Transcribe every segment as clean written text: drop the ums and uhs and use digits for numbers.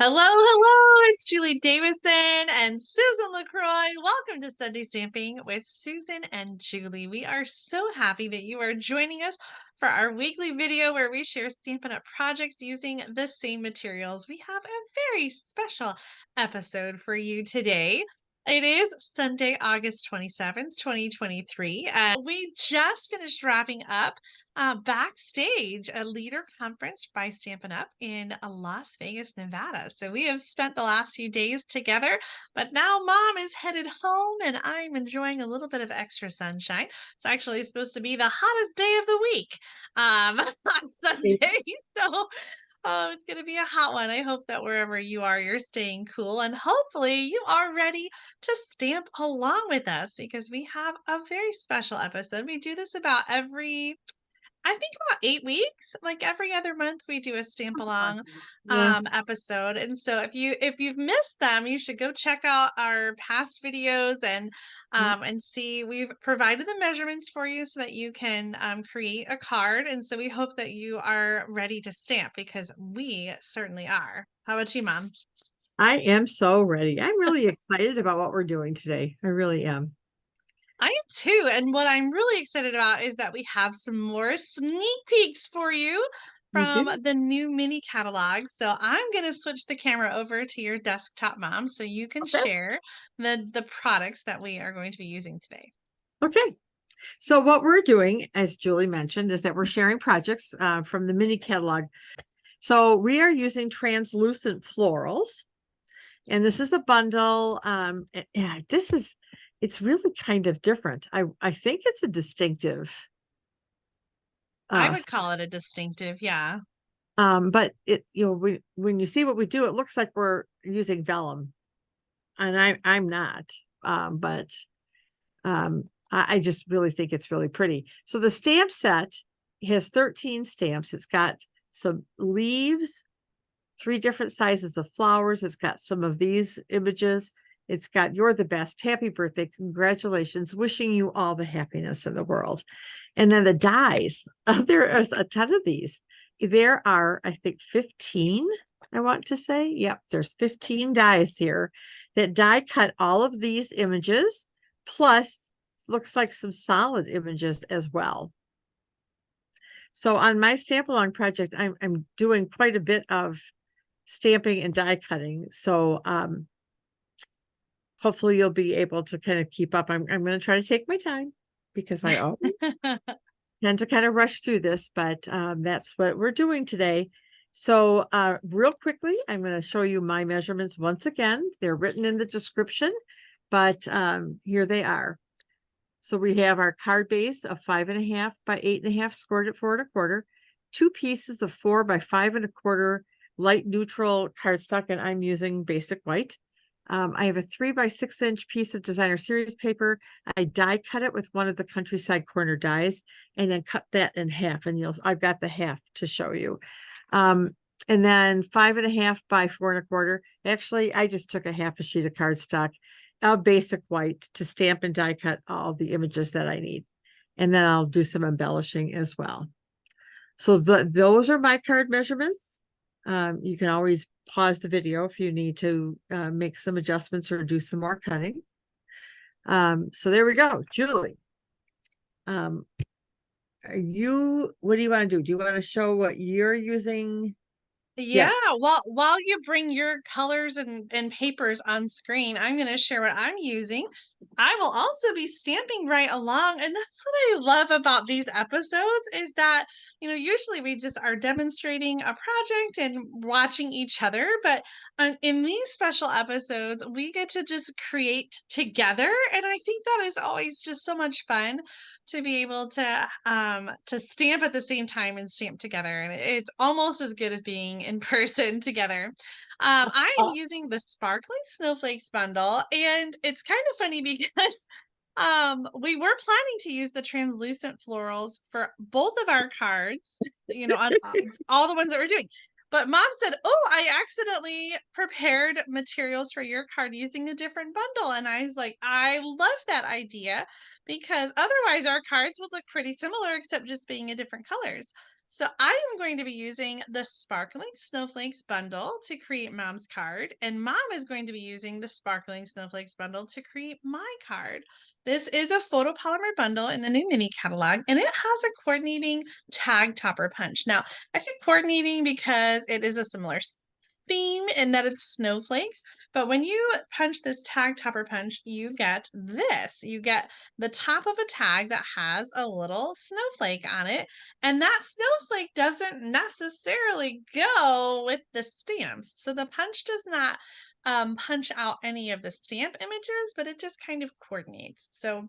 Hello, hello. It's Julie Davison and Susan LaCroix. Welcome to Sunday Stamping with Susan and Julie. We are so happy that you are joining us for our weekly video where we share Stampin' Up! Projects using the same materials. We have a very special episode for you today. It is Sunday, August 27th, 2023. And we just finished wrapping up backstage a leader conference by Stampin' Up! In Las Vegas, Nevada. So we have spent the last few days together, but now mom is headed home and I'm enjoying a little bit of extra sunshine. It's actually supposed to be the hottest day of the week on Sunday. So it's going to be a hot one. I hope that wherever you are, you're staying cool and hopefully you are ready to stamp along with us because we have a very special episode. We do this about I think about 8 weeks, like every other month we do a stamp along Yeah. episode. And so if you've missed them, you should go check out our past videos and see we've provided the measurements for you so that you can create a card. And so we hope that you are ready to stamp because we certainly are. How about you, Mom? I am so ready. I'm really excited about what we're doing today. I really am. I am too. And what I'm really excited about is that we have some more sneak peeks for you We from do. the new mini catalog. So I'm going to switch the camera over to your desktop, Mom, so you can Okay. share the products that we are going to be using today. Okay. So what we're doing, as Julie mentioned, is that we're sharing projects from the mini catalog. So we are using translucent florals, and this is a bundle. Yeah, it's really kind of different. I think it's a distinctive. I Uh, would call it a distinctive, yeah. but when you see what we do, it looks like we're using vellum, and I'm not. But I just really think it's really pretty. So the stamp set has 13 stamps. It's got some leaves, 3 different sizes of flowers. It's got some of these images. It's got "You're the best. Happy birthday. Congratulations. Wishing you all the happiness in the world." And then the dies. There is a ton of these. There are, I think, 15, I want to say. Yep, there's 15 dies here that die cut all of these images, plus looks like some solid images as well. So on my stamp along project, I'm doing quite a bit of stamping and die cutting. So hopefully you'll be able to kind of keep up. I'm going to try to take my time because I always tend to kind of rush through this, but that's what we're doing today. So real quickly, I'm going to show you my measurements once again. They're written in the description, but here they are. So we have our card base of 5.5 by 8.5 scored at 4 1/4, 2 pieces of 4 by 5 1/4 light neutral cardstock, and I'm using basic white. I have a 3 by 6 inch piece of designer series paper. I die cut it with one of the countryside corner dies and then cut that in half, and I've got the half to show you. And then 5.5 by 4 1/4. Actually, I just took a half a sheet of cardstock, basic white, to stamp and die cut all the images that I need. And then I'll do some embellishing as well. So those are my card measurements. You can always pause the video if you need to make some adjustments or do some more cutting. So there we go. Julie, what do you want to do? Do you want to show what you're using? Yeah, Yes. well, while you bring your colors and papers on screen, I'm going to share what I'm using. I will also be stamping right along, and that's what I love about these episodes is that, usually we just are demonstrating a project and watching each other, but in these special episodes, we get to just create together, and I think that is always just so much fun to be able to stamp at the same time and stamp together, and it's almost as good as being in person together. I am using the Sparkling Snowflakes bundle, and it's kind of funny because we were planning to use the translucent florals for both of our cards, on all the ones that we're doing. But mom said, "Oh, I accidentally prepared materials for your card using a different bundle." And I was like, "I love that idea because otherwise our cards would look pretty similar except just being in different colors." So I am going to be using the Sparkling Snowflakes bundle to create Mom's card, and Mom is going to be using the Sparkling Snowflakes bundle to create my card. This is a photopolymer bundle in the new mini catalog, and it has a coordinating tag topper punch. Now, I say coordinating because it is a similar theme in that it's snowflakes, but when you punch this tag topper punch, you get this. You get the top of a tag that has a little snowflake on it, and that snowflake doesn't necessarily go with the stamps. So the punch does not punch out any of the stamp images, but it just kind of coordinates. So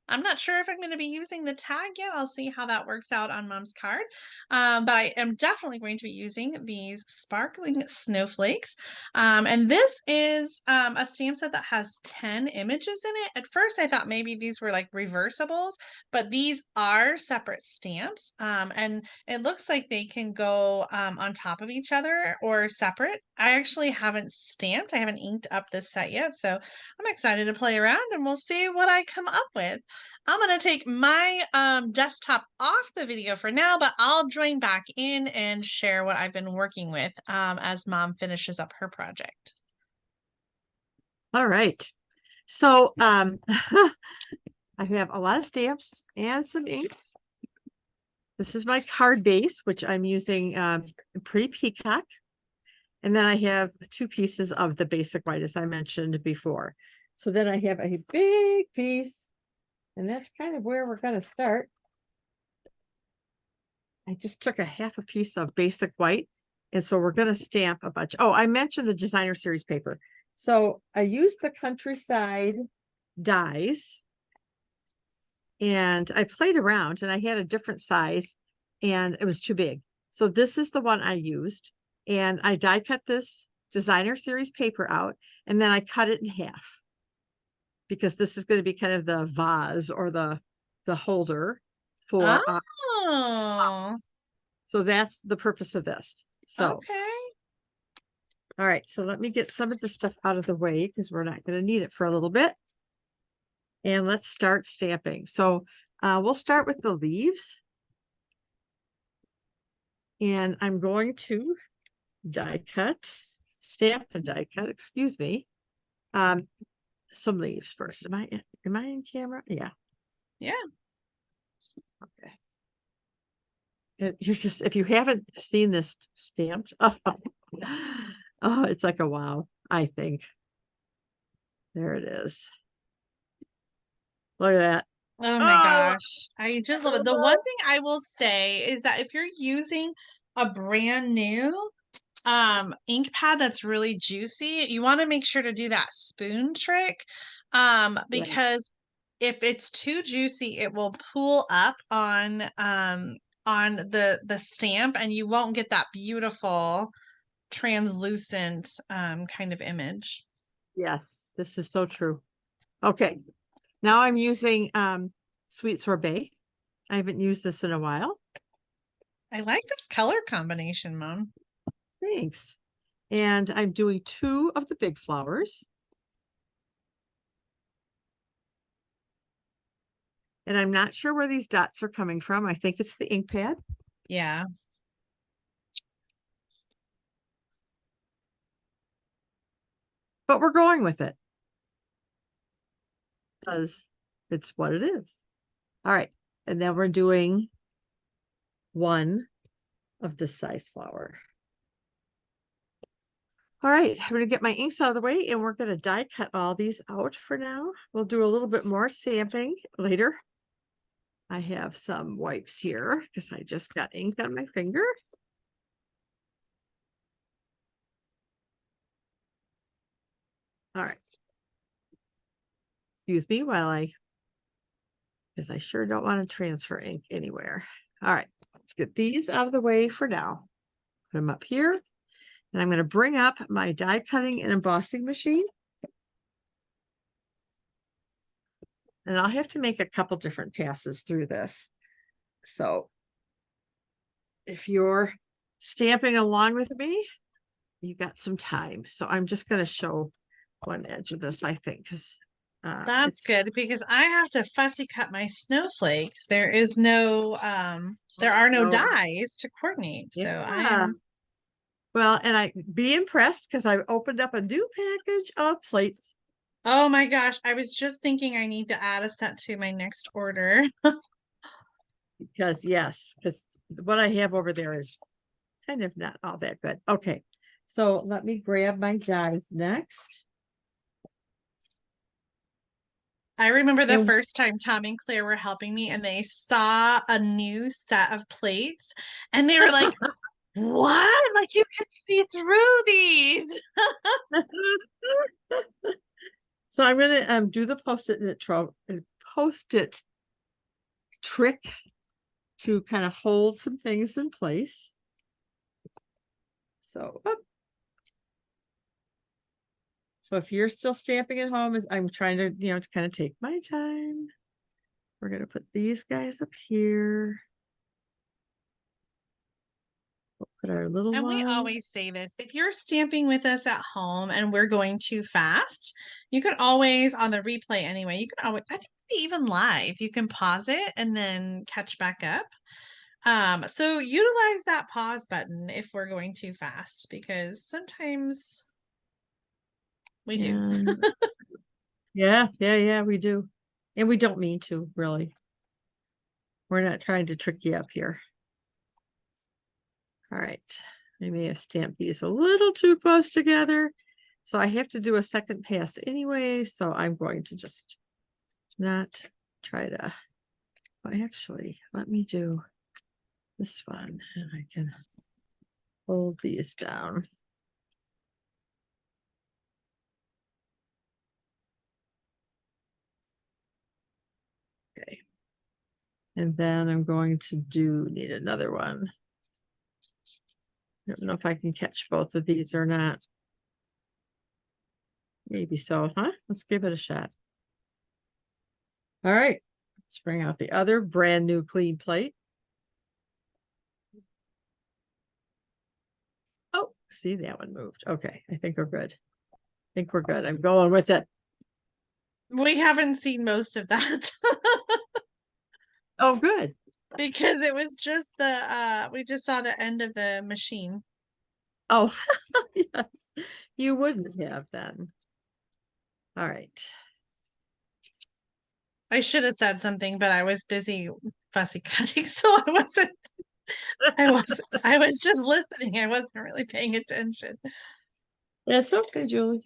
I'm not sure if I'm going to be using the tag yet. I'll see how that works out on Mom's card. But I am definitely going to be using these sparkling snowflakes. And this is a stamp set that has 10 images in it. At first, I thought maybe these were like reversibles, but these are separate stamps. And it looks like they can go on top of each other or separate. I actually haven't stamped, I haven't inked up this set yet. So I'm excited to play around and we'll see what I come up with. I'm going to take my desktop off the video for now, but I'll join back in and share what I've been working with as Mom finishes up her project. All right. So I have a lot of stamps and some inks. This is my card base, which I'm using Pretty Peacock. And then I have 2 pieces of the basic white, as I mentioned before. So then I have a big piece, and that's kind of where we're going to start. I just took a half a piece of basic white, and so we're going to stamp a bunch. Oh, I mentioned the designer series paper. So I used the Countryside dies, and I played around, and I had a different size, and it was too big. So this is the one I used, and I die cut this designer series paper out, and then I cut it in half because this is going to be kind of the vase or the holder for Oh, so that's the purpose of this. So okay. all right, so let me get some of this stuff out of the way because we're not going to need it for a little bit. And let's start stamping. So we'll start with the leaves. And I'm going to stamp and die cut, excuse me. Some leaves first. Am I in camera? Yeah. Yeah. Okay. You're just, if you haven't seen this stamped, oh, it's like a wow, I think. There it is. Look at that. Oh my Oh, gosh. I just love it. The one thing I will say is that if you're using a brand new ink pad that's really juicy, you want to make sure to do that spoon trick yeah. because if it's too juicy, it will pull up on the stamp and you won't get that beautiful translucent kind of image. Yes, this is so true. Okay. Now I'm using Sweet Sorbet. I haven't used this in a while. I like this color combination, Mom. Thanks. And I'm doing 2 of the big flowers. And I'm not sure where these dots are coming from. I think it's the ink pad. Yeah. But we're going with it because it's what it is. All right. And then we're doing 1 of this size flower. All right, I'm going to get my inks out of the way and we're going to die cut all these out for now. We'll do a little bit more stamping later. I have some wipes here because I just got ink on my finger. All right. Excuse me while because I sure don't want to transfer ink anywhere. All right, let's get these out of the way for now. Put them up here. And I'm going to bring up my die cutting and embossing machine. And I'll have to make a couple different passes through this. So if you're stamping along with me, you got some time. So I'm just going to show one edge of this, I think, because That's It's good because I have to fussy cut my snowflakes. There is no there are no no, dies to coordinate. So I yeah. am Well, and I be impressed because I opened up a new package of plates oh my gosh, I was just thinking I need to add a set to my next order. because yes, because what I have over there is kind of not all that good. Okay, so let me grab my dies next. I remember the And first time Tom and Claire were helping me and they saw a new set of plates and they were like, "What? Like you can see through these." so I'm gonna do the post-it trick to kind of hold some things in place. So, so if you're still stamping at home, I'm trying to, to kind of take my time. We're gonna put these guys up here. We'll put our little And we one. always say this, if you're stamping with us at home and we're going too fast, you could always, on the replay anyway, you could always, I think even live, you can pause it and then catch back up. So utilize that pause button if we're going too fast because sometimes we do. And yeah, we do. And we don't mean to, really. We're not trying to trick you up here. All right. I may have stamped these a little too close together. So I have to do a second pass anyway. So I'm going to just not try to, well, actually, let me do this one and I can hold these down. Okay. And then I'm going to need another one. I don't know if I can catch both of these or not. Maybe so, huh? Let's give it a shot. All right. Let's bring out the other brand new clean plate. Oh, see, that one moved. Okay, I think we're good. I think we're good. I'm going with it. We haven't seen most of that Oh, good. because it was just we just saw the end of the machine. Oh, yes. You wouldn't have then. All right. I should have said something, but I was busy fussy cutting, so I was just listening. I wasn't really paying attention. That's okay, Julie.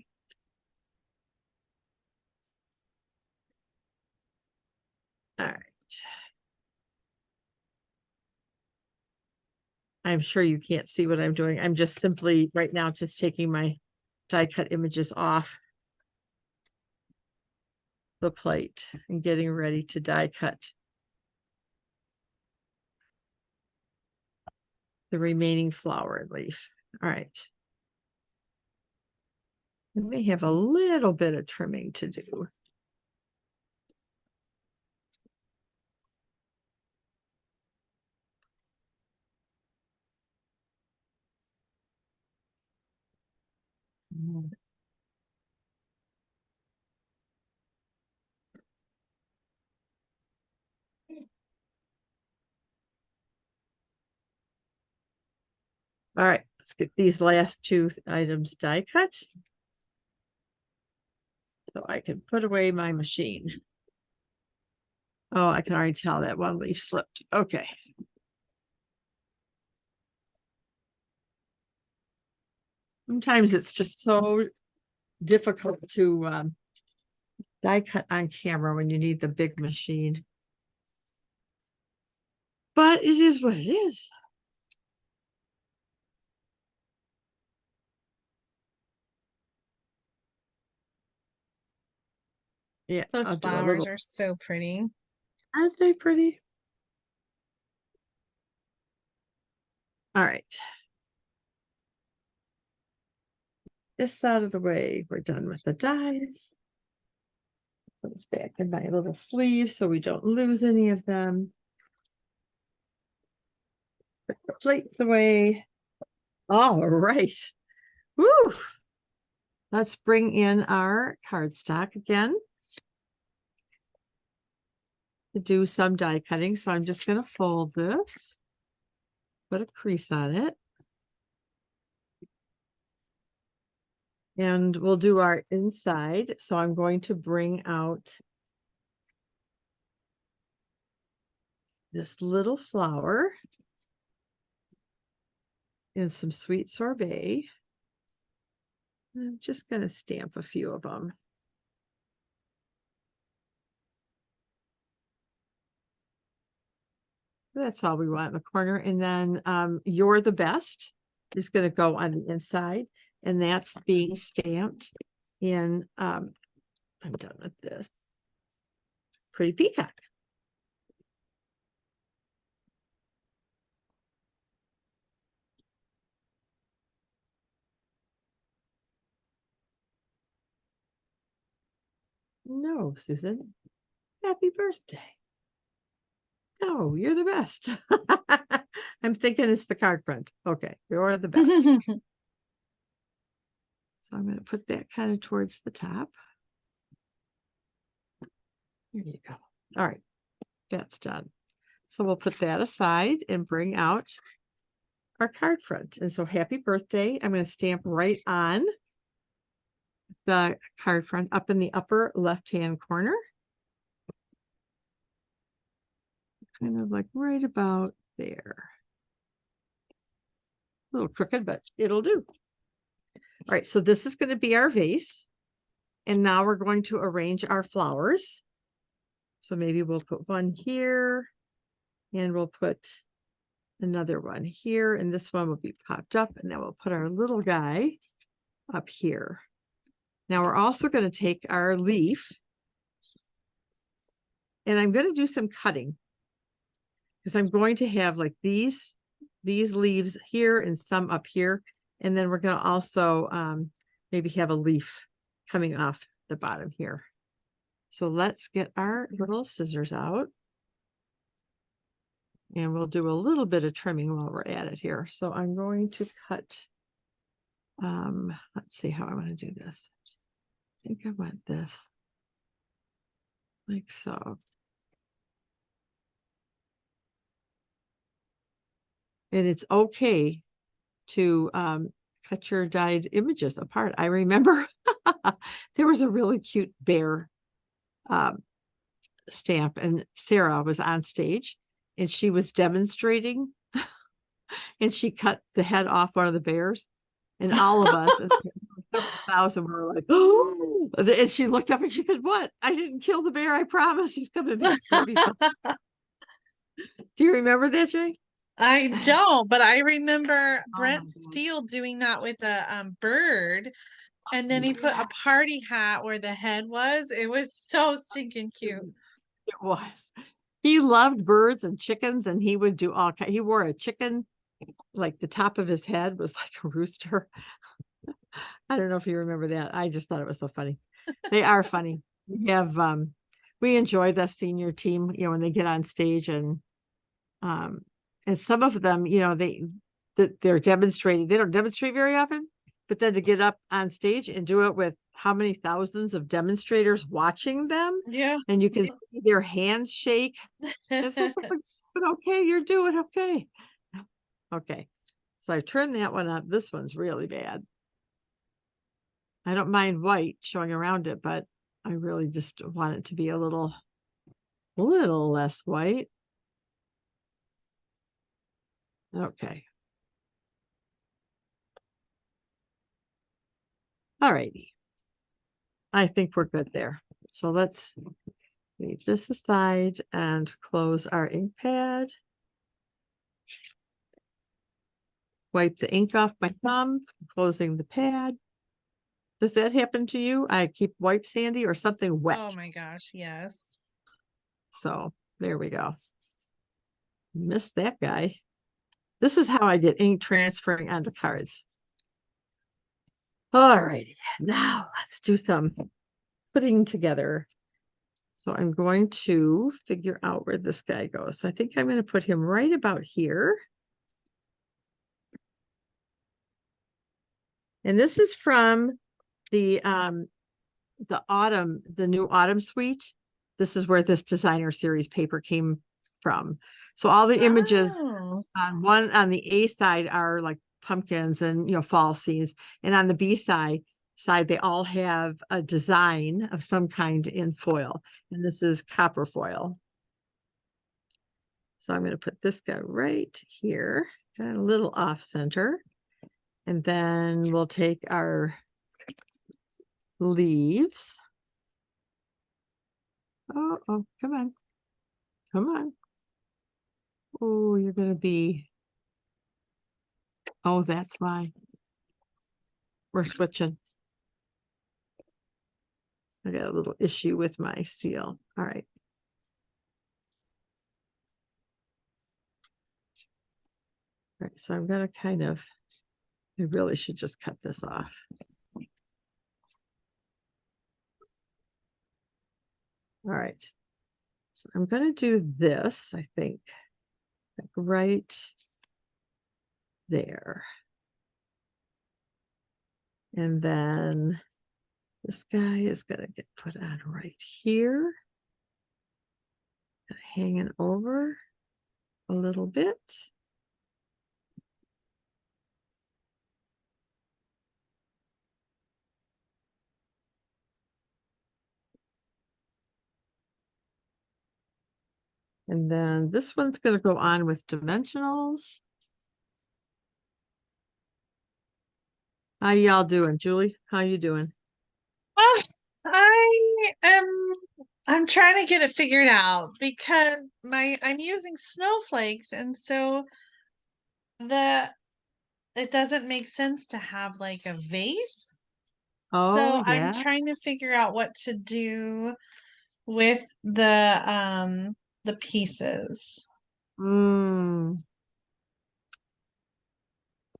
All right. I'm sure you can't see what I'm doing. I'm just simply right now just taking my die cut images off the plate and getting ready to die cut the remaining flower and leaf. All right. We may have a little bit of trimming to do. All right, let's get these last two items die cut so I can put away my machine. Oh, I can already tell that one leaf slipped. Okay. Sometimes it's just so difficult to die cut on camera when you need the big machine. But it is what it is. Yeah, Those I'll do a flowers little. are so pretty. Aren't they pretty? All right. This out of the way. We're done with the dies. Put this back in my little sleeve so we don't lose any of them. Put the plates away. All right. Woo! Let's bring in our cardstock again. to do some die cutting. So I'm just going to fold this, put a crease on it. And we'll do our inside. So I'm going to bring out this little flower and some sweet sorbet. I'm just going to stamp a few of them. That's all we want in the corner. And then You're the Best is going to go on the inside. And that's being stamped in, I'm done with this. Pretty Peacock. No, Susan. Happy birthday. No, you're the best. I'm thinking it's the card front. Okay, you're the best. So I'm going to put that kind of towards the top. There you go. All right, that's done. So we'll put that aside and bring out our card front. And so happy birthday. I'm going to stamp right on the card front up in the upper left-hand corner. Kind of like right about there. A little crooked, but it'll do. All right, so this is going to be our vase. And now we're going to arrange our flowers. So maybe we'll put one here and we'll put another one here. And this one will be popped up. And then we'll put our little guy up here. Now we're also going to take our leaf and I'm going to do some cutting because I'm going to have like these leaves here and some up here. And then we're going to also maybe have a leaf coming off the bottom here. So let's get our little scissors out. And we'll do a little bit of trimming while we're at it here. So I'm going to cut, let's see how I want to do this. I think I want this like so. And it's okay to cut your dyed images apart. I remember there was a really cute bear stamp and Sarah was on stage and she was demonstrating and she cut the head off one of the bears and all of us and 1,000 were like, oh, and she looked up and she said, what? I didn't kill the bear. I promise he's coming back. Do you remember that, Jay? I don't, but I remember Brent God. Steele doing that with a bird. And then he put a party hat where the head was. It was so stinking cute. It was. He loved birds and chickens, and he would do all kinds. He wore a chicken, like the top of his head was like a rooster. I don't know if you remember that. I just thought it was so funny. They are funny. We have we enjoy the senior team, you know, when they get on stage and some of them, you know, they're demonstrating. They don't demonstrate very often, but then to get up on stage and do it with how many thousands of demonstrators watching them, Yeah. and you can see their hands shake. It's like, but okay, you're doing okay. Okay, so I trimmed that one up. This one's really bad. I don't mind white showing around it, but I really just want it to be a little less white. Okay. All righty. I think we're good there. So let's leave this aside and close our ink pad. Wipe the ink off my thumb, closing the pad. Does that happen to you? I keep wipes handy or something wet. Oh my gosh, yes. So there we go. Missed that guy. This is how I get ink transferring onto cards. All righty, now let's do some putting together. So I'm going to figure out where this guy goes. So I think I'm going to put him right about here. And this is from the new autumn suite. This is where this designer series paper came from. So all the images Oh. on the A side are like pumpkins and, you know, fall scenes. And on the B side, they all have a design of some kind in foil. And this is copper foil. So I'm going to put this guy right here, kind of a little off center. And then we'll take our leaves. Oh, come on. Come on. Oh, you're going to be. Oh, that's why. We're switching. I got a little issue with my seal. All right. All right, so I'm going to kind of, I really should just cut this off. All right. So I'm going to do this, I think, like right there. And then this guy is going to get put on right here. Hanging over a little bit. And then this one's going to go on with dimensionals. How y'all doing, Julie? How you doing? Oh, I'm trying to get it figured out because I'm using snowflakes, and so it doesn't make sense to have like a vase. Oh, So I'm yeah. trying to figure out what to do with the pieces. Mm.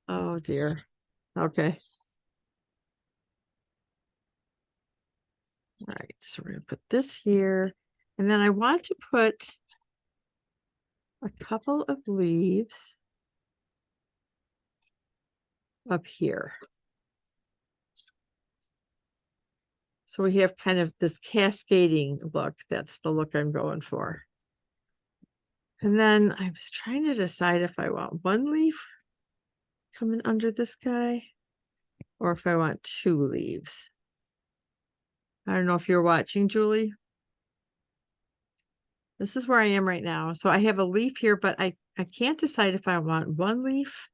Oh, dear. Okay. All right. So we're going to put this here. And then I want to put a couple of leaves up here. So we have kind of this cascading look. That's the look I'm going for. And then I was trying to decide if I want one leaf coming under this guy or if I want two leaves. I don't know if you're watching, Julie. This is where I am right now. So I have a leaf here, but I can't decide if I want one leaf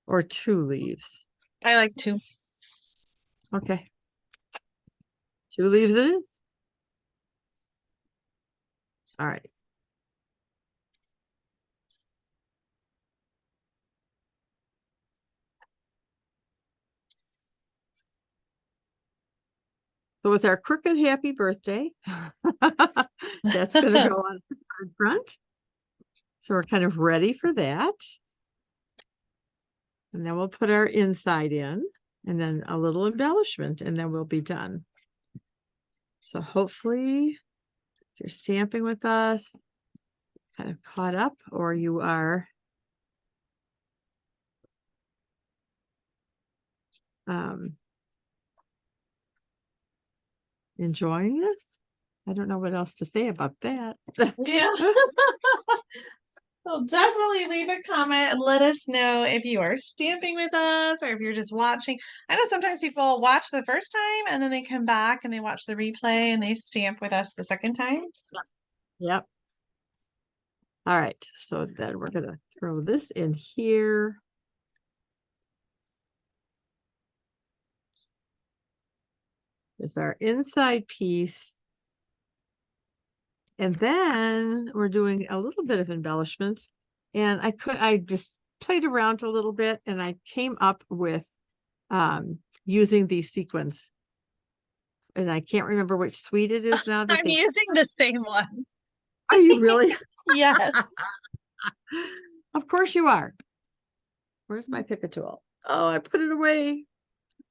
or two leaves. I like to. Okay. Two leaves it is. All right. So with our crooked happy birthday, that's going to go on the front. So we're kind of ready for that. And then we'll put our inside in and then a little embellishment and then we'll be done. So hopefully if you're stamping with us, kind of caught up or you are enjoying this. I don't know what else to say about that. Yeah. So definitely leave a comment and let us know if you are stamping with us or if you're just watching. I know sometimes people watch the first time and then they come back and they watch the replay and they stamp with us the second time. Yep. All right. So then we're going to throw this in here. It's our inside piece. And then we're doing a little bit of embellishments. And I just played around a little bit and I came up with using these sequins. And I can't remember which suite it is now that I'm using the same one. Are you really? Yes. Of course you are. Where's my pick a tool? Oh, I put it away.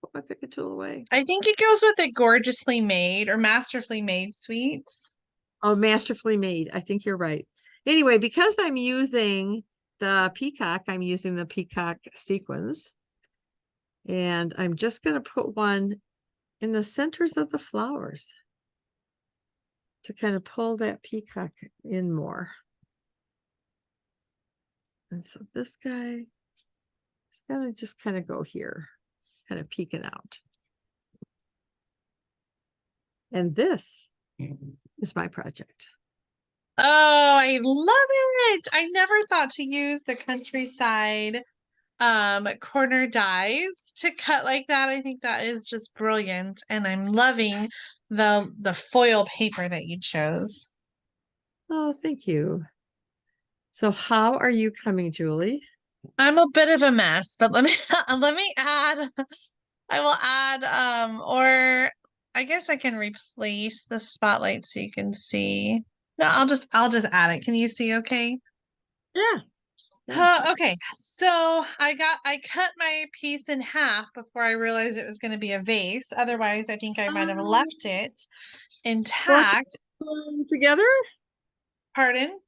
Put my pick a tool away. I think it goes with the gorgeously made or masterfully made sweets. Oh, masterfully made. I think you're right. Anyway, because I'm using the peacock, I'm using the peacock sequins. And I'm just going to put one in the centers of the flowers. to kind of pull that peacock in more. And so this guy, it's gotta just kind of go here, kind of peeking out. And this is my project. Oh, I love it. I never thought to use the countryside corner dies to cut like that. I think that is just brilliant, and I'm loving the foil paper that you chose. Oh, thank you. So how are you coming, Julie? I'm a bit of a mess, but let me let me add I will add or I guess I can replace the spotlight so you can see. No, I'll just add it. Can you see okay? Yeah, yeah. Okay, so I cut my piece in half before I realized it was going to be a vase. Otherwise, I think I might have Um, left it want to intact. put them together? Pardon?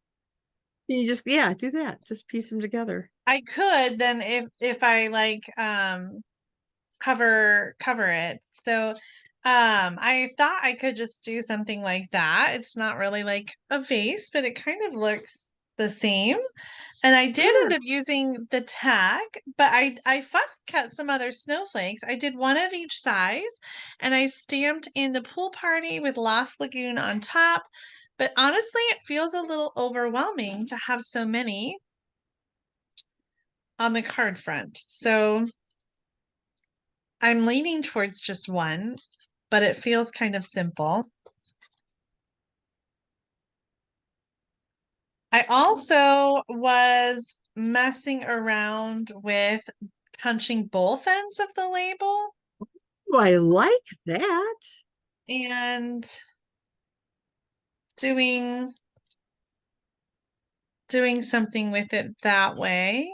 Can you just, yeah, do that. Just piece them together. I could then if I like cover it. So I thought I could just do something like that. It's not really like a vase, but it kind of looks the same. And I did Yeah. end up using the tag, but I fuss cut some other snowflakes. I did one of each size, and I stamped in the pool party with Lost Lagoon on top. But honestly, it feels a little overwhelming to have so many on the card front. So I'm leaning towards just one, but it feels kind of simple. I also was messing around with punching both ends of the label Oh, I like that. and doing something with it that way.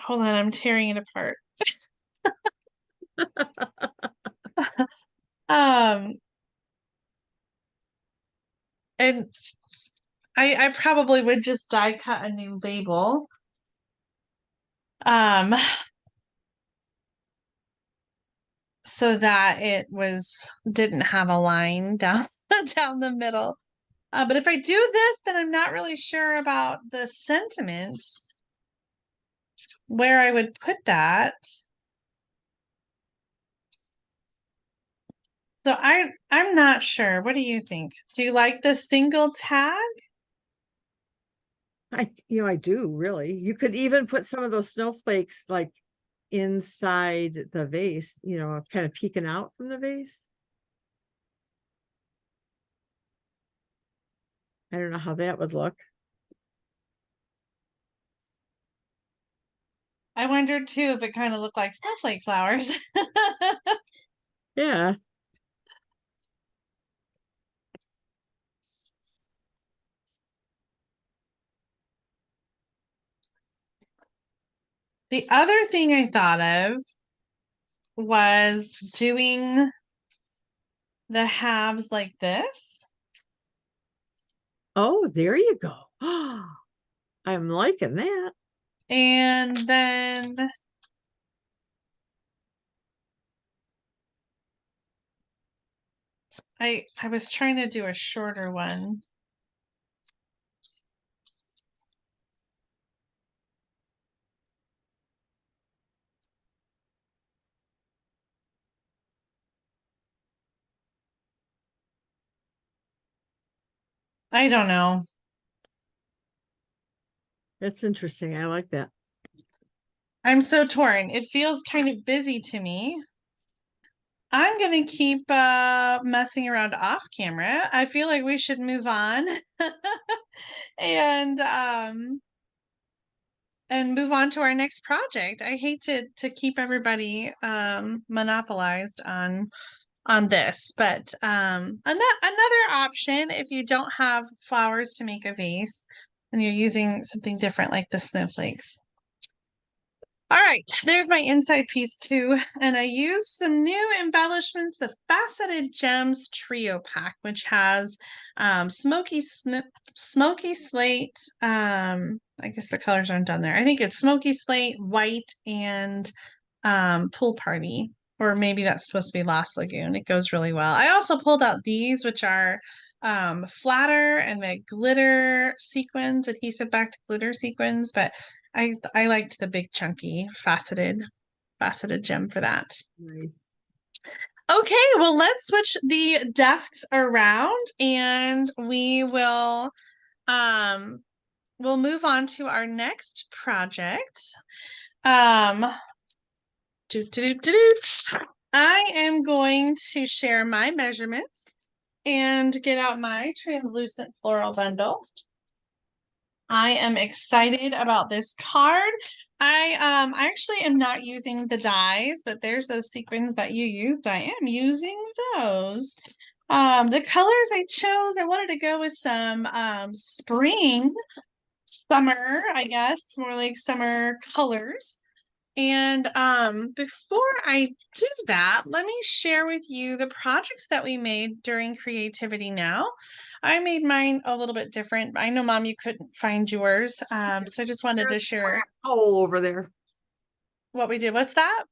Hold on, I'm tearing it apart. Um, and I probably would just die cut a new label. Um, so that it didn't have a line down down the middle. But if I do this, then I'm not really sure about the sentiment, where I would put that. So I'm not sure. What do you think? Do you like the single tag? I do really. You could even put some of those snowflakes like inside the vase, kind of peeking out from the vase. I don't know how that would look. I wondered too if it kind of looked like snowflake flowers. Yeah. The other thing I thought of was doing the halves like this. Oh, there you go. I'm liking that. And then I was trying to do a shorter one. I don't know. That's interesting. I like that. I'm so torn. It feels kind of busy to me. I'm gonna keep messing around off camera. I feel like we should move on and move on to our next project. I hate to keep everybody monopolized on this, but another option if you don't have flowers to make a vase and you're using something different like the snowflakes. All right, there's my inside piece too. And I used some new embellishments, the Faceted Gems Trio Pack, which has smoky slate. I guess the colors aren't done there. I think it's smoky slate, white, and pool party, or maybe that's supposed to be Lost Lagoon. It goes really well. I also pulled out these, which are flatter and the glitter sequins, adhesive back to glitter sequins, but I liked the big chunky faceted gem for that. Nice. Okay, well, let's switch the desks around and um we'll move on to our next project. Um I am going to share my measurements and get out my translucent floral bundle. I am excited about this card. I actually am not using the dies, but there's those sequins that you used. I am using those. The colors I chose, I wanted to go with some spring, summer, I guess, more like summer colors. And before I do that, let me share with you the projects that we made during Creativity Now. I made mine a little bit different. I know, Mom, you couldn't find yours. So I just wanted to share Hole over there. what we did. What's that?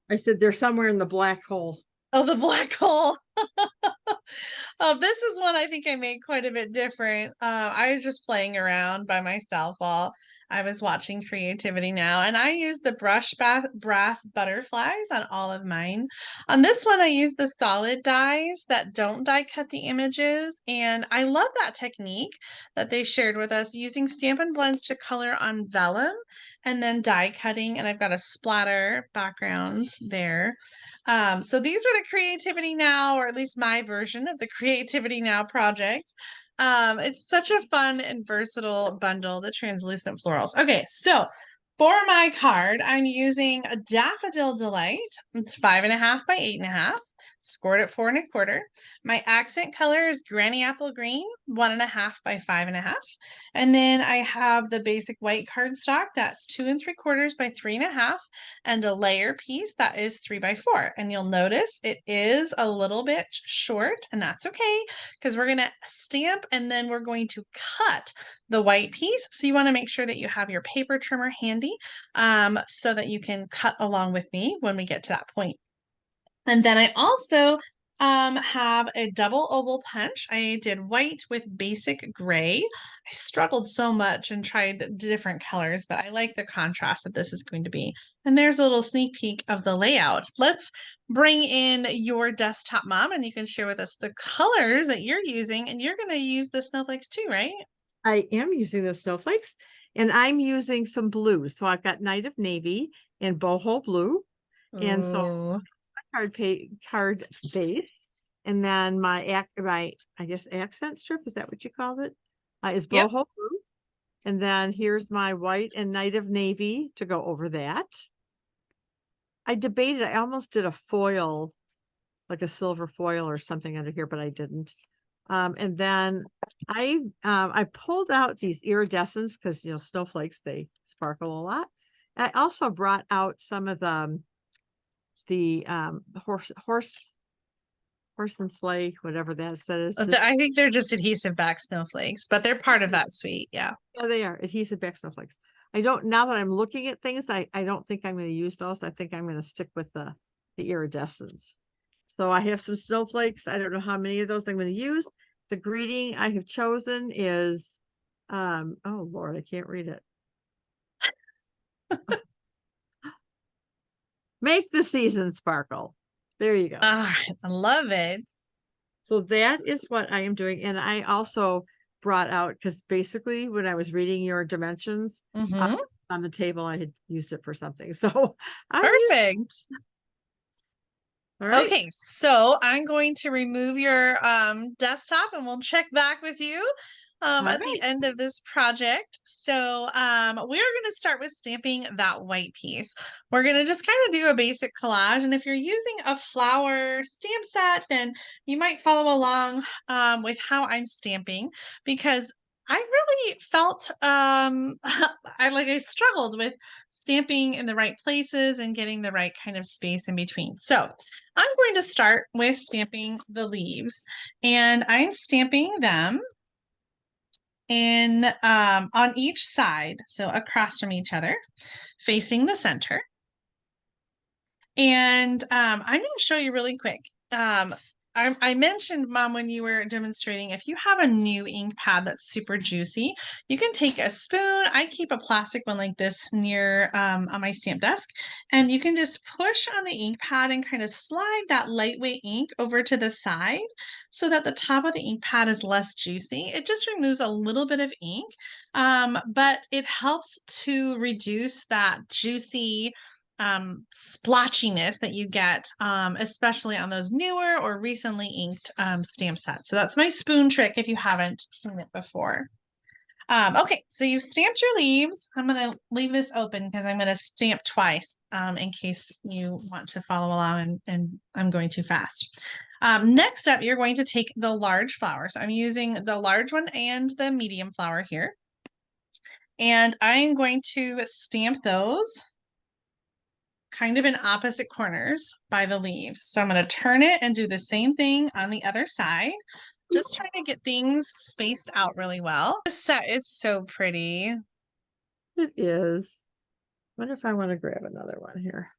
I said they're somewhere in the black hole. Oh, the black hole. This is one I think I made quite a bit different. I was just playing around by myself while I was watching Creativity Now, and I used the brass butterflies on all of mine. On this one, I used the solid dies that don't die cut the images, and I love that technique that they shared with us using Stampin' Blends to color on vellum and then die cutting, and I've got a splatter background there. So these were the Creativity Now, or at least my version of the Creativity Now projects. It's such a fun and versatile bundle, the translucent florals. Okay, so for my card, I'm using a Daffodil Delight. It's 5.5 by 8.5, scored at 4.25. My accent color is Granny Apple Green, 1.5 by 5.5. And then I have the basic white cardstock that's 2.75 by 3.5, and a layer piece that is 3 by 4. And you'll notice it is a little bit short, and that's okay because we're going to stamp and then we're going to cut the white piece. So you want to make sure that you have your paper trimmer handy so that you can cut along with me when we get to that point. And then I also have a double oval punch. I did white with basic gray. I struggled so much and tried different colors, but I like the contrast that this is going to be. And there's a little sneak peek of the layout. Let's bring in your desktop, Mom, and you can share with us the colors that you're using. And you're going to use the snowflakes too, right? I am using the snowflakes, and I'm using some blues. So I've got Night of Navy and boho blue. And so Oh, card base, and then my I guess accent strip, is that what you called it? Is yep. boho blue, and then here's my white and Night of Navy to go over that. I debated, I almost did a foil, like a silver foil or something under here, but I didn't. And then I pulled out these iridescents because snowflakes, they sparkle a lot. I also brought out some of the horse and sleigh, whatever that is. I think they're just adhesive back snowflakes, but they're part of that suite. Yeah. Yeah, they are adhesive back snowflakes. I don't, now that I'm looking at things, I don't think I'm going to use those. I think I'm going to stick with the iridescents. So I have some snowflakes. I don't know how many of those I'm going to use. The greeting I have chosen is, oh Lord, I can't read it. Make the season sparkle. There you go. All right. I love it. So that is what I am doing. And I also brought out, because basically when I was reading your dimensions Mm-hmm. on the table, I had used it for something. So Perfect. All right. Okay, so I'm going to remove your desktop and we'll check back with you at the end of this project. So we're going to start with stamping that white piece. We're going to just kind of do a basic collage. And if you're using a flower stamp set, then you might follow along with how I'm stamping, because I really felt I struggled with stamping in the right places and getting the right kind of space in between. So I'm going to start with stamping the leaves, and I'm stamping them in on each side, so across from each other, facing the center. And I'm going to show you really quick. I mentioned, Mom, when you were demonstrating, if you have a new ink pad that's super juicy, you can take a spoon. I keep a plastic one like this near on my stamp desk, and you can just push on the ink pad and kind of slide that lightweight ink over to the side so that the top of the ink pad is less juicy. It just removes a little bit of ink, but it helps to reduce that juicy splotchiness that you get, especially on those newer or recently inked stamp sets. So that's my spoon trick if you haven't seen it before. Okay, so you've stamped your leaves. I'm going to leave this open because I'm going to stamp twice in case you want to follow along and I'm going too fast. Next up, you're going to take the large flower. So I'm using the large one and the medium flower here. And I'm going to stamp those kind of in opposite corners by the leaves. So I'm going to turn it and do the same thing on the other side. Just trying to get things spaced out really well. This set is so pretty. It is. Wonder if I want to grab another one here.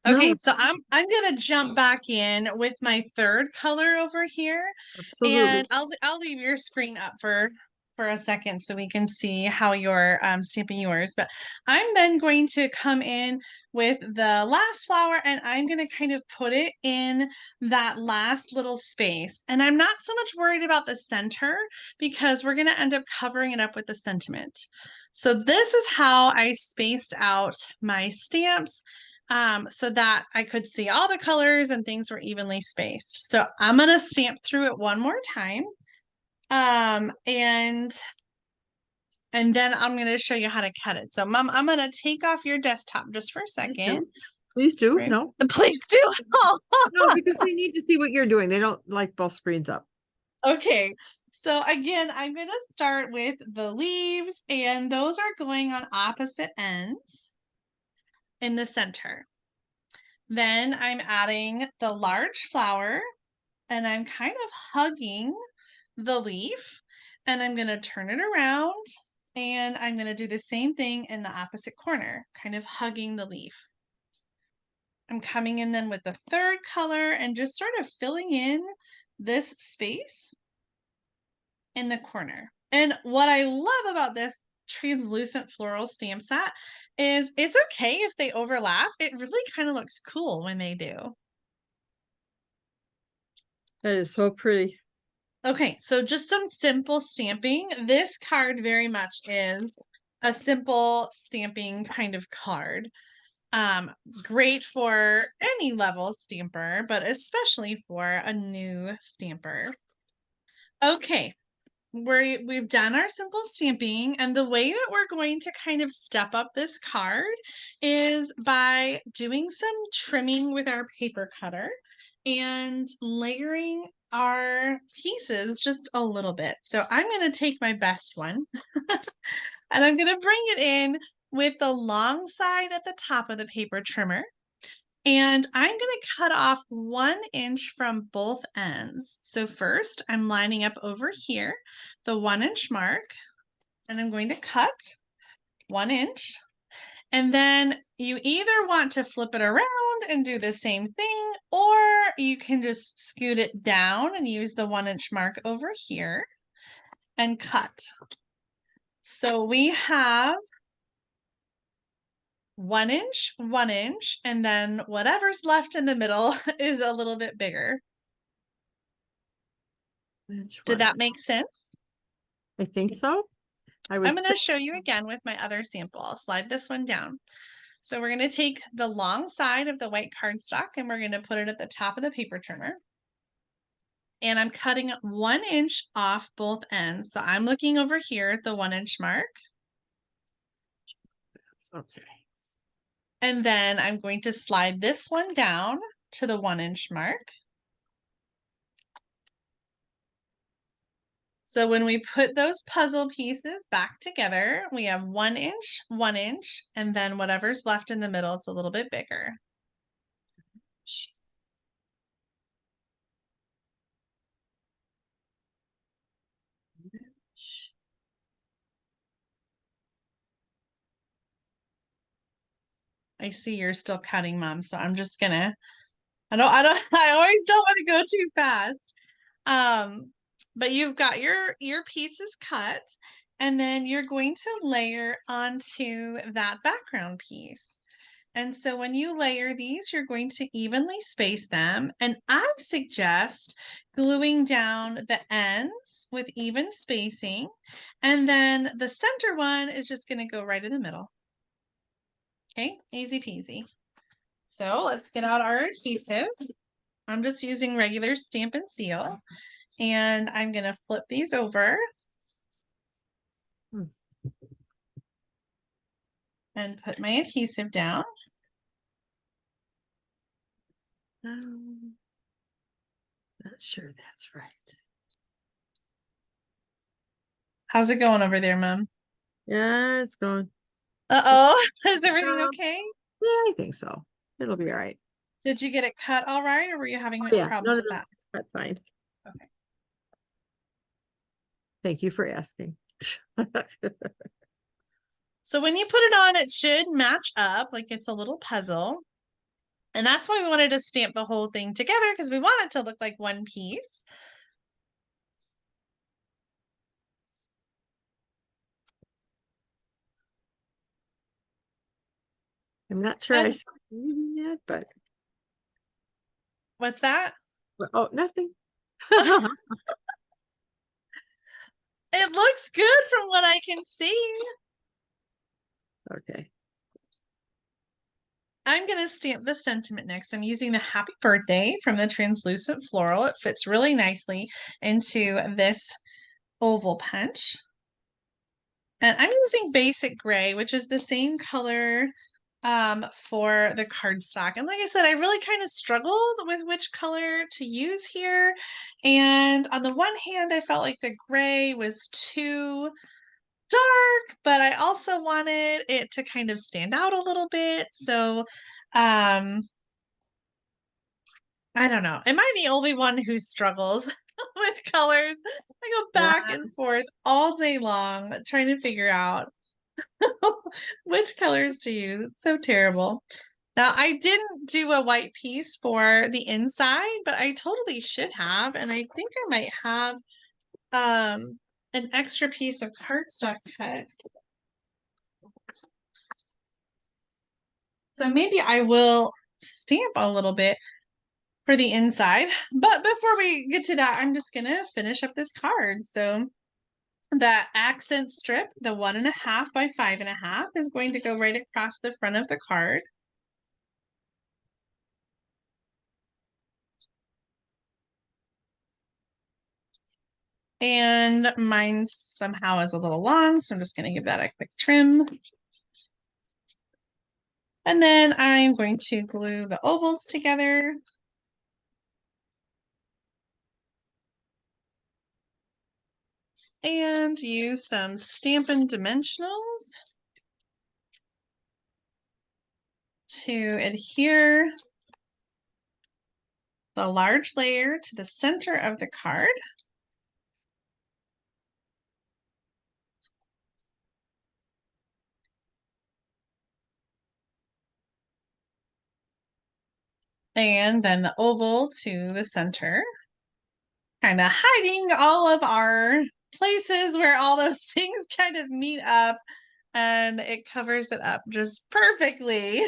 Okay, No, so I'm gonna jump back in with my third color over here, and absolutely. I'll leave your screen up for a second so we can see how you're stamping yours. But I'm then going to come in with the last flower, and I'm gonna kind of put it in that last little space. And I'm not so much worried about the center because we're gonna end up covering it up with the sentiment. So this is how I spaced out my stamps, so that I could see all the colors and things were evenly spaced. So I'm going to stamp through it one more time. And then I'm going to show you how to cut it. So Mom, I'm going to take off your desktop just for a Please second. do. Please do. Right. No, Please do. no, because we need to see what you're doing. They don't like both screens up. Okay. So again, I'm going to start with the leaves, and those are going on opposite ends in the center. Then I'm adding the large flower, and I'm kind of hugging the leaf, and I'm going to turn it around, and I'm going to do the same thing in the opposite corner, kind of hugging the leaf. I'm coming in then with the third color and just sort of filling in this space in the corner. And what I love about this translucent floral stamp set is it's okay if they overlap. It really kind of looks cool when they do. That is so pretty. Okay, so just some simple stamping. This card very much is a simple stamping kind of card. Great for any level stamper, but especially for a new stamper. Okay, we've done our simple stamping, and the way that we're going to kind of step up this card is by doing some trimming with our paper cutter and layering our pieces just a little bit. So I'm going to take my best one and I'm going to bring it in with the long side at the top of the paper trimmer. And I'm going to cut off 1 inch from both ends. So first I'm lining up over here, the 1 inch mark, and I'm going to cut 1 inch. And then you either want to flip it around and do the same thing, or you can just scoot it down and use the 1 inch mark over here and cut. So we have 1 inch, 1 inch, and then whatever's left in the middle is a little bit bigger. Did that make sense? I think so. I'm going to show you again with my other sample. I'll slide this one down. So we're going to take the long side of the white cardstock and we're going to put it at the top of the paper trimmer. And I'm cutting 1 inch off both ends. So I'm looking over here at the 1 inch mark. Okay. And then I'm going to slide this one down to the 1 inch mark. So when we put those puzzle pieces back together, we have 1 inch, 1 inch, and then whatever's left in the middle, it's a little bit bigger. I see you're still cutting, Mom, so I'm just gonna, I always don't want to go too fast. But you've got your pieces cut, and then you're going to layer onto that background piece. And so when you layer these, you're going to evenly space them. And I suggest gluing down the ends with even spacing. And then the center one is just going to go right in the middle. Okay, easy peasy. So let's get out our adhesive. I'm just using regular Stampin' Seal. And I'm going to flip these over. And put my adhesive down. Not sure that's right. How's it going over there, Mom? Yeah, it's going. Uh-oh, is everything okay? Yeah, I think so. It'll be all right. Did you get it cut all right, or were you having Yeah, problems no, with that? that's fine. Okay. Thank you for asking. So when you put it on, it should match up like it's a little puzzle. And that's why we wanted to stamp the whole thing together, because we want it to look like one piece. I'm not sure I And see it yet, but what's that? oh, nothing. It looks good from what I can see. Okay. I'm going to stamp the sentiment next. I'm using the Happy Birthday from the Translucent Floral. It fits really nicely into this oval punch. And I'm using basic gray, which is the same color for the cardstock. And like I said, I really kind of struggled with which color to use here. And on the one hand, I felt like the gray was too dark, but I also wanted it to kind of stand out a little bit. So I don't know. Am I the only one who struggles with colors? I go back Yeah. and forth all day long trying to figure out which colors to use. It's so terrible. Now, I didn't do a white piece for the inside, but I totally should have. And I think I might have an extra piece of cardstock cut. So maybe I will stamp a little bit for the inside. But before we get to that, I'm just gonna finish up this card. So that accent strip, the 1.5 by 5.5, is going to go right across the front of the card. And mine somehow is a little long, so I'm just gonna give that a quick trim. And then I'm going to glue the ovals together. And use some Stampin' Dimensionals to adhere the large layer to the center of the card. And then the oval to the center, kind of hiding all of our places where all those things kind of meet up, and it covers it up just perfectly.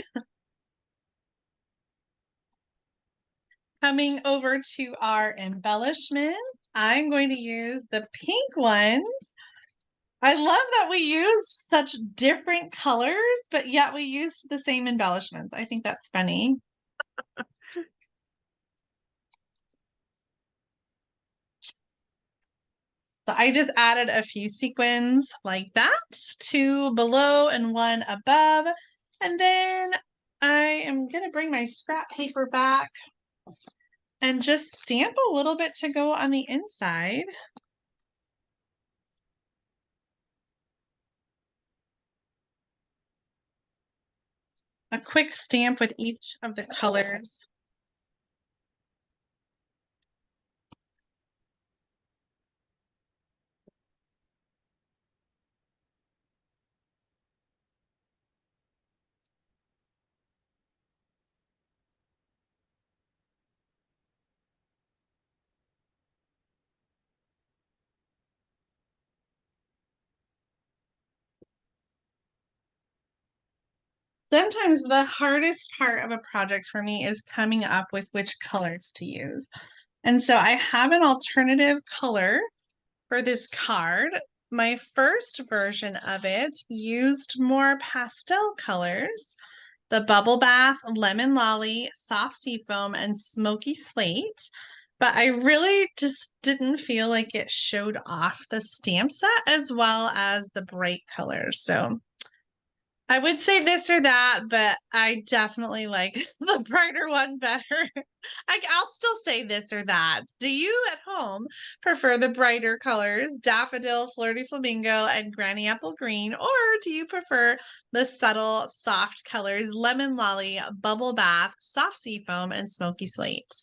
Coming over to our embellishment, I'm going to use the pink ones. I love that we used such different colors, but yet we used the same embellishments. I think that's funny. So I just added a few sequins like that, 2 below and 1 above. And then I am going to bring my scrap paper back and just stamp a little bit to go on the inside. A quick stamp with each of the colors. sometimes the hardest part of a project for me is coming up with which colors to use. And so I have an alternative color for this card. My first version of it used more pastel colors, the Bubble Bath, Lemon Lolly, Soft Seafoam, and Smoky Slate. But I really just didn't feel like it showed off the stamp set as well as the bright colors. So I would say this or that, but I definitely like the brighter one better. I'll still say this or that. Do you at home prefer the brighter colors, daffodil, flirty flamingo, and granny apple green, or do you prefer the subtle, soft colors, lemon lolly, bubble bath, soft sea foam, and smoky slate?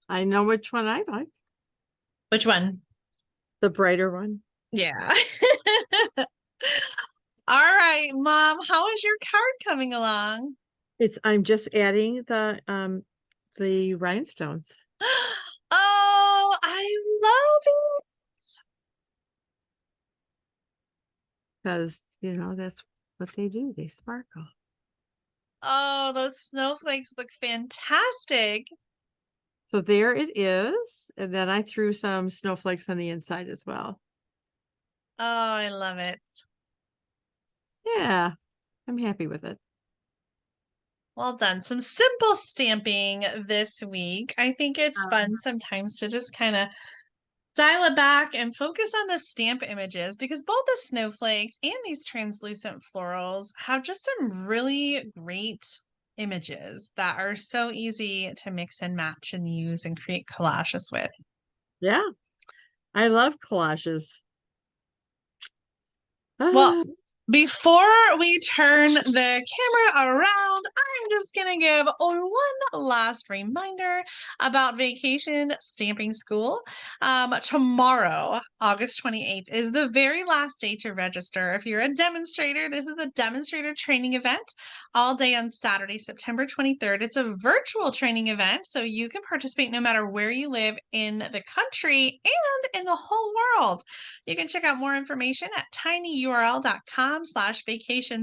I know which one I like. Which one? The brighter one. Yeah. All right, Mom, how is your card coming along? I'm just adding the rhinestones. Oh, I love it. Because, that's what they do. They sparkle. Oh, those snowflakes look fantastic. So there it is. And then I threw some snowflakes on the inside as well. Oh, I love it. Yeah, I'm happy with it. Well done. Some simple stamping this week. I think it's fun sometimes to just kind of dial it back and focus on the stamp images because both the snowflakes and these translucent florals have just some really great images that are so easy to mix and match and use and create collages with. Yeah, I love collages. Well, Ah, before we turn the camera around, I'm just going to give one last reminder about Vacation Stamping School. Tomorrow, August 28th, is the very last day to register. If you're a demonstrator, this is a demonstrator training event all day on Saturday, September 23rd. It's a virtual training event, so you can participate no matter where you live in the country and in the whole world. You can check out more information at tinyurl.com/vacation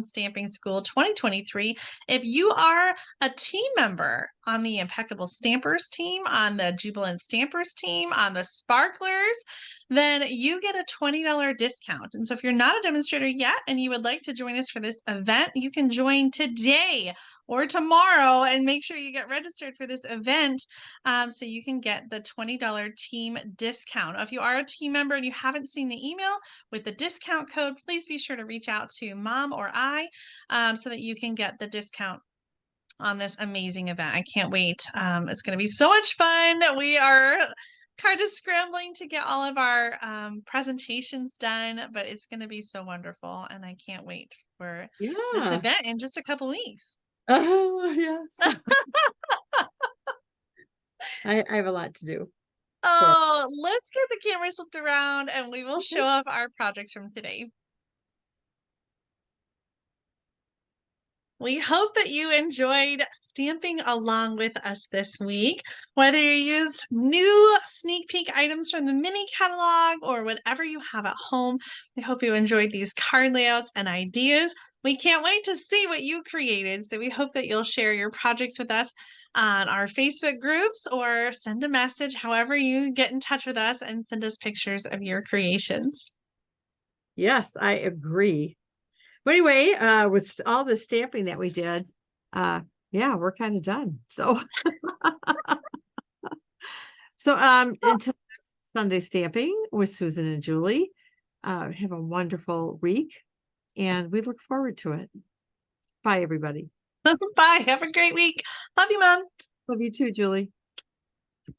stamping school 2023. If you are a team member on the Impeccable Stampers team, on the Jubilant Stampers team, on the Sparklers, then you get a $20 discount. And so if you're not a demonstrator yet and you would like to join us for this event, you can join today or tomorrow and make sure you get registered for this event so you can get the $20 team discount. If you are a team member and you haven't seen the email with the discount code, please be sure to reach out to Mom or I so that you can get the discount on this amazing event. I can't wait. It's going to be so much fun. We are kind of scrambling to get all of our presentations done, but it's going to be so wonderful. And I can't wait for this yeah. event in just a couple weeks. Oh, yes. I have a lot to do. Oh, let's get the camera flipped around and we will Okay. show off our projects from today. We hope that you enjoyed stamping along with us this week. Whether you used new sneak peek items from the mini catalog or whatever you have at home, we hope you enjoyed these card layouts and ideas. We can't wait to see what you created, so we hope that you'll share your projects with us on our Facebook groups or send a message, however you get in touch with us, and send us pictures of your creations. Yes, I agree. But anyway, with all the stamping that we did, yeah, we're kind of done. So, until Sunday stamping with Susan and Julie, have a wonderful week, and we look forward to it. Bye, everybody. Bye. Have a great week. Love you, Mom. Love you too, Julie.